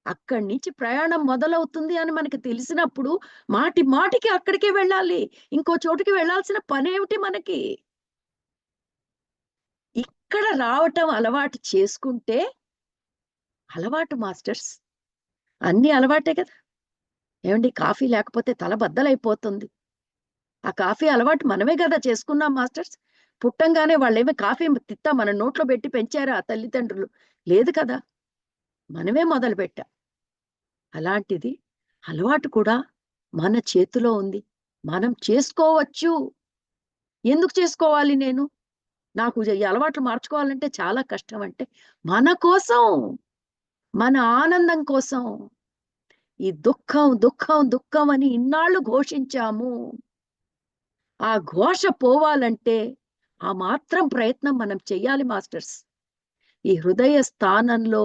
అక్కడి నుంచి ప్రయాణం మొదలవుతుంది అని మనకి తెలిసినప్పుడు మాటి మాటికి అక్కడికే వెళ్ళాలి. ఇంకో చోటుకి వెళ్ళాల్సిన పనేమిటి మనకి? ఇక్కడ రావటం అలవాటు చేసుకుంటే అలవాటు మాస్టర్స్. అన్నీ అలవాటే కదా! ఏవండీ కాఫీ లేకపోతే తల బద్దలైపోతుంది. ఆ కాఫీ అలవాటు మనమే గదా చేసుకున్నాం మాస్టర్స్. పుట్టంగానే వాళ్ళేమి కాఫీ మన నోట్లో పెట్టి పెంచారా తల్లిదండ్రులు? లేదు కదా! మనమే మొదలుపెట్టాం. అలాంటిది అలవాటు కూడా మన చేతిలో ఉంది. మనం చేసుకోవచ్చు. ఎందుకు చేసుకోవాలి నేను? నాకు ఈ అలవాట్లు మార్చుకోవాలంటే చాలా కష్టం అంటే, మన కోసం, మన ఆనందం కోసం. ఈ దుఃఖం, దుఃఖం, దుఃఖం అని ఇన్నాళ్ళు ఘోషించాము. ఆ ఘోష పోవాలంటే, ఆ మాత్రం ప్రయత్నం మనం చెయ్యాలి మాస్టర్స్. ఈ హృదయ స్థానంలో